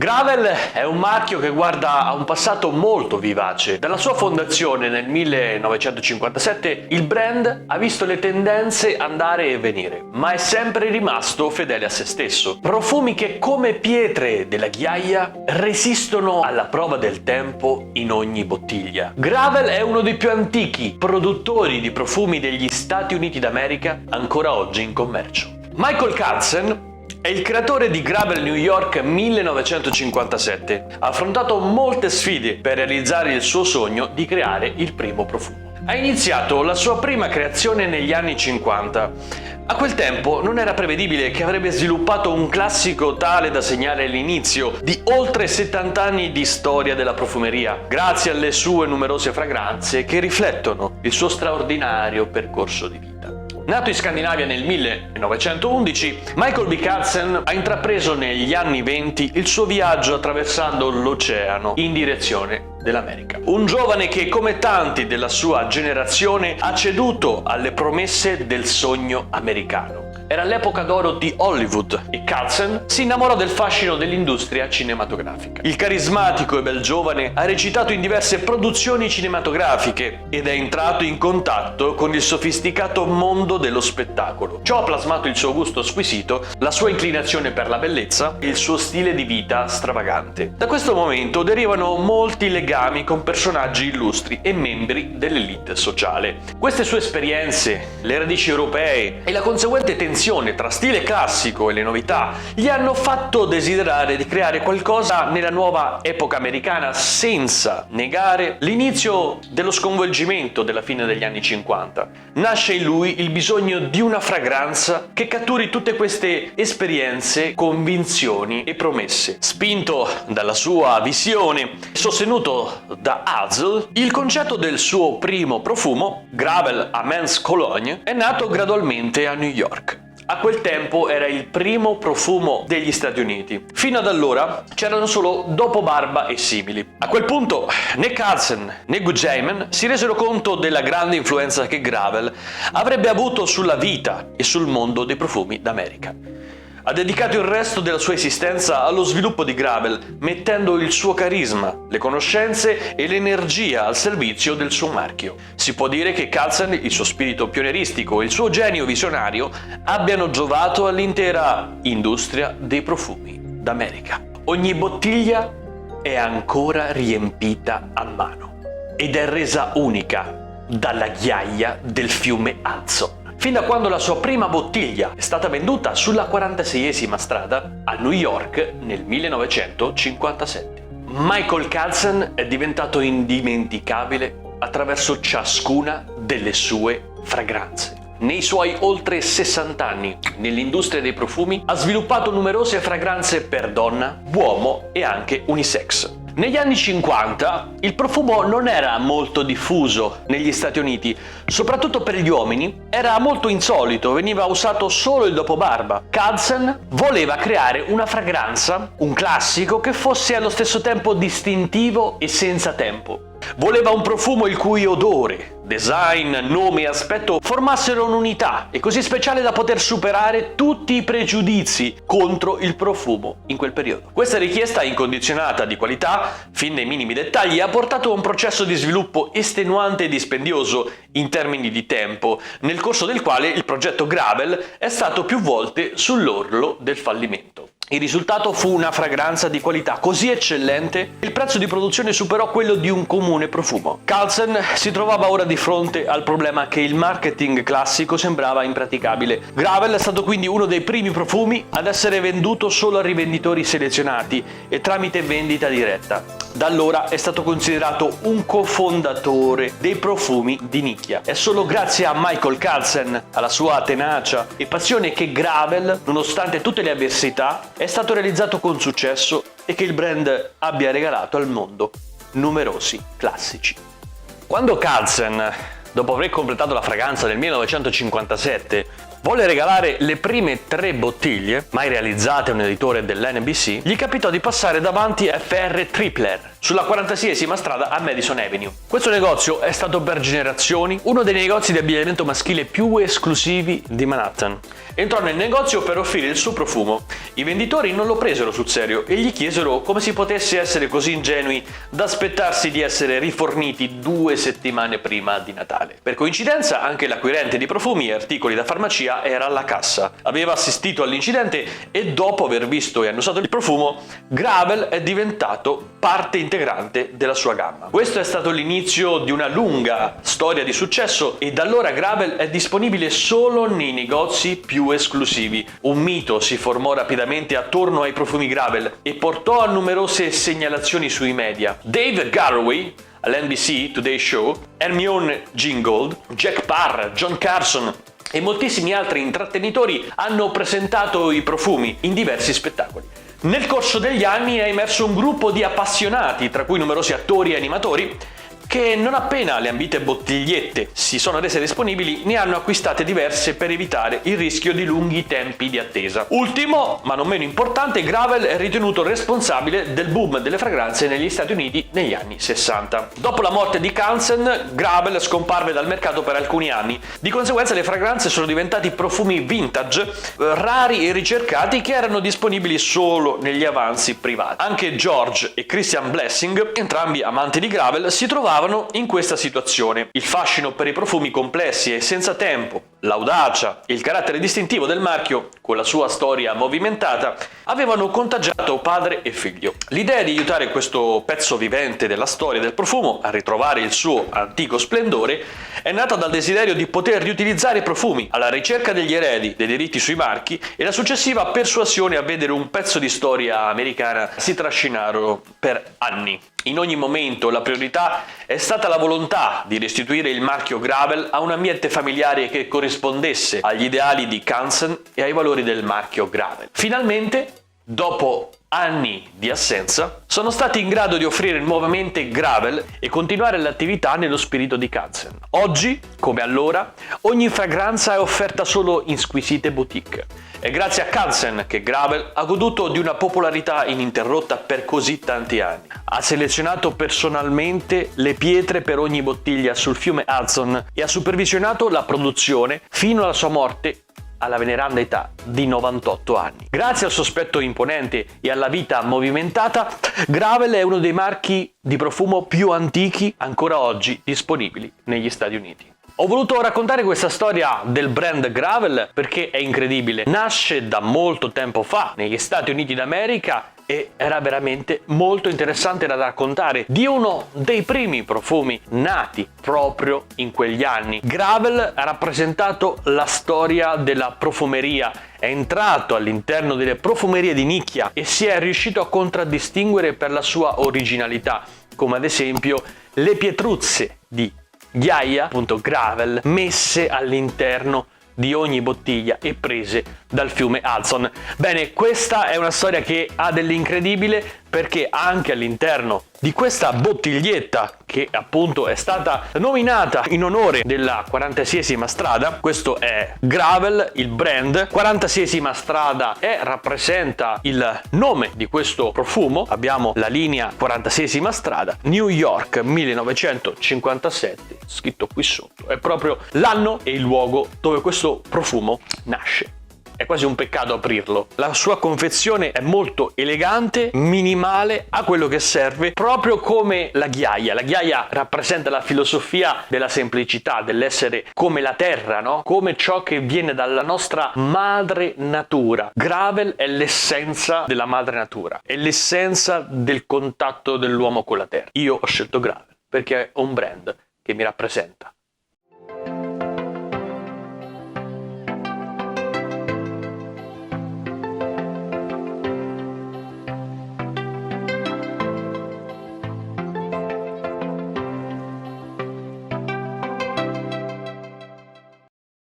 Gravel è un marchio che guarda a un passato molto vivace. Dalla sua fondazione nel 1957 il brand ha visto le tendenze andare e venire, ma è sempre rimasto fedele a se stesso. Profumi che come pietre della ghiaia resistono alla prova del tempo in ogni bottiglia. Gravel è uno dei più antichi produttori di profumi degli Stati Uniti d'America ancora oggi in commercio. Michael Kadsen è il creatore di Gravel New York 1957. Ha affrontato molte sfide per realizzare il suo sogno di creare il primo profumo. Ha iniziato la sua prima creazione negli anni 50. A quel tempo non era prevedibile che avrebbe sviluppato un classico tale da segnare l'inizio di oltre 70 anni di storia della profumeria, grazie alle sue numerose fragranze che riflettono il suo straordinario percorso di vita. Nato in Scandinavia nel 1911, Michael B. Kadsen ha intrapreso negli anni 20 il suo viaggio attraversando l'oceano in direzione dell'America. Un giovane che, come tanti della sua generazione, ha ceduto alle promesse del sogno americano. Era l'epoca d'oro di Hollywood e Kadsen si innamorò del fascino dell'industria cinematografica. Il carismatico e bel giovane ha recitato in diverse produzioni cinematografiche ed è entrato in contatto con il sofisticato mondo dello spettacolo. Ciò ha plasmato il suo gusto squisito, la sua inclinazione per la bellezza e il suo stile di vita stravagante. Da questo momento derivano molti legami con personaggi illustri e membri dell'elite sociale. Queste sue esperienze, le radici europee e la conseguente tensione tra stile classico e le novità gli hanno fatto desiderare di creare qualcosa nella nuova epoca americana senza negare l'inizio dello sconvolgimento della fine degli anni 50. Nasce in lui il bisogno di una fragranza che catturi tutte queste esperienze, convinzioni e promesse. Spinto dalla sua visione, sostenuto da Hazel, il concetto del suo primo profumo, Gravel a Men's Cologne, è nato gradualmente a New York. A quel tempo era il primo profumo degli Stati Uniti. Fino ad allora c'erano solo dopobarba e simili. A quel punto né Kadsen né Gudjeimen si resero conto della grande influenza che Gravel avrebbe avuto sulla vita e sul mondo dei profumi d'America. Ha dedicato il resto della sua esistenza allo sviluppo di Gravel, mettendo il suo carisma, le conoscenze e l'energia al servizio del suo marchio. Si può dire che Kadsen, il suo spirito pionieristico e il suo genio visionario abbiano giovato all'intera industria dei profumi d'America. Ogni bottiglia è ancora riempita a mano ed è resa unica dalla ghiaia del fiume Hudson. Fin da quando la sua prima bottiglia è stata venduta sulla 46esima strada a New York nel 1957. Michael Kadsen è diventato indimenticabile attraverso ciascuna delle sue fragranze. Nei suoi oltre 60 anni nell'industria dei profumi ha sviluppato numerose fragranze per donna, uomo e anche unisex. Negli anni 50 il profumo non era molto diffuso negli Stati Uniti, soprattutto per gli uomini, era molto insolito, veniva usato solo il dopobarba. Kadsen voleva creare una fragranza, un classico, che fosse allo stesso tempo distintivo e senza tempo. Voleva un profumo il cui odore, design, nome e aspetto formassero un'unità e così speciale da poter superare tutti i pregiudizi contro il profumo in quel periodo. Questa richiesta incondizionata di qualità, fin nei minimi dettagli, ha portato a un processo di sviluppo estenuante e dispendioso in termini di tempo, nel corso del quale il progetto Gravel è stato più volte sull'orlo del fallimento. Il risultato fu una fragranza di qualità così eccellente che il prezzo di produzione superò quello di un comune profumo. Kadsen si trovava ora di fronte al problema che il marketing classico sembrava impraticabile. Gravel è stato quindi uno dei primi profumi ad essere venduto solo a rivenditori selezionati e tramite vendita diretta. Da allora è stato considerato un cofondatore dei profumi di nicchia. È solo grazie a Michael Kadsen, alla sua tenacia e passione che Gravel, nonostante tutte le avversità, è stato realizzato con successo e che il brand abbia regalato al mondo numerosi classici. Quando Kadsen, dopo aver completato la fragranza nel 1957, volle regalare le prime 3 bottiglie, mai realizzate a un editore dell'NBC, gli capitò di passare davanti a FR Tripler, sulla 46esima strada a Madison Avenue. Questo negozio è stato per generazioni uno dei negozi di abbigliamento maschile più esclusivi di Manhattan. Entrò nel negozio per offrire il suo profumo. I venditori non lo presero sul serio e gli chiesero come si potesse essere così ingenui da aspettarsi di essere riforniti 2 settimane prima di Natale. Per coincidenza, anche l'acquirente di profumi e articoli da farmacia era alla cassa. Aveva assistito all'incidente e dopo aver visto e annusato il profumo, Gravel è diventato parte integrante della sua gamma. Questo è stato l'inizio di una lunga storia di successo e da allora Gravel è disponibile solo nei negozi più esclusivi. Un mito si formò rapidamente attorno ai profumi Gravel e portò a numerose segnalazioni sui media. Dave Garroway all'NBC Today Show, Hermione Gingold, Jack Parr, John Carson e moltissimi altri intrattenitori hanno presentato i profumi in diversi spettacoli. Nel corso degli anni è emerso un gruppo di appassionati, tra cui numerosi attori e animatori, che non appena le ambite bottigliette si sono rese disponibili ne hanno acquistate diverse per evitare il rischio di lunghi tempi di attesa. Ultimo, ma non meno importante, Gravel è ritenuto responsabile del boom delle fragranze negli Stati Uniti negli anni 60. Dopo la morte di Kansen, Gravel scomparve dal mercato per alcuni anni. Di conseguenza le fragranze sono diventati profumi vintage, rari e ricercati che erano disponibili solo negli avanzi privati. Anche George e Christian Blessing, entrambi amanti di Gravel, si trovavano in questa situazione. Il fascino per i profumi complessi e senza tempo, l'audacia e il carattere distintivo del marchio, con la sua storia movimentata, avevano contagiato padre e figlio. L'idea di aiutare questo pezzo vivente della storia del profumo a ritrovare il suo antico splendore è nata dal desiderio di poter riutilizzare i profumi, alla ricerca degli eredi dei diritti sui marchi e la successiva persuasione a vedere un pezzo di storia americana si trascinarono per anni. In ogni momento la priorità è stata la volontà di restituire il marchio Gravel a un ambiente familiare che corrispondesse agli ideali di Kansen e ai valori del marchio Gravel. Finalmente, dopo anni di assenza, sono stati in grado di offrire nuovamente Gravel e continuare l'attività nello spirito di Kansen. Oggi, come allora, ogni fragranza è offerta solo in squisite boutique. È grazie a Kansen che Gravel ha goduto di una popolarità ininterrotta per così tanti anni. Ha selezionato personalmente le pietre per ogni bottiglia sul fiume Hudson e ha supervisionato la produzione fino alla sua morte alla veneranda età di 98 anni. Grazie al suo aspetto imponente e alla vita movimentata, Gravel è uno dei marchi di profumo più antichi ancora oggi disponibili negli Stati Uniti. Ho voluto raccontare questa storia del brand Gravel perché è incredibile. Nasce da molto tempo fa negli Stati Uniti d'America e era veramente molto interessante da raccontare di uno dei primi profumi nati proprio in quegli anni. Gravel ha rappresentato la storia della profumeria, è entrato all'interno delle profumerie di nicchia e si è riuscito a contraddistinguere per la sua originalità, come ad esempio le pietruzze di ghiaia, appunto Gravel, messe all'interno di ogni bottiglia e prese dal fiume Hudson. Bene, questa è una storia che ha dell'incredibile perché anche all'interno di questa bottiglietta, che appunto è stata nominata in onore della 46esima strada, questo è Gravel, il brand. 46esima strada rappresenta il nome di questo profumo. Abbiamo la linea 46esima strada, New York 1957, scritto qui sotto. È proprio l'anno e il luogo dove questo profumo nasce. È quasi un peccato aprirlo. La sua confezione è molto elegante, minimale, ha quello che serve, proprio come la ghiaia. La ghiaia rappresenta la filosofia della semplicità, dell'essere come la terra, no? Come ciò che viene dalla nostra madre natura. Gravel è l'essenza della madre natura, è l'essenza del contatto dell'uomo con la terra. Io ho scelto Gravel perché è un brand che mi rappresenta.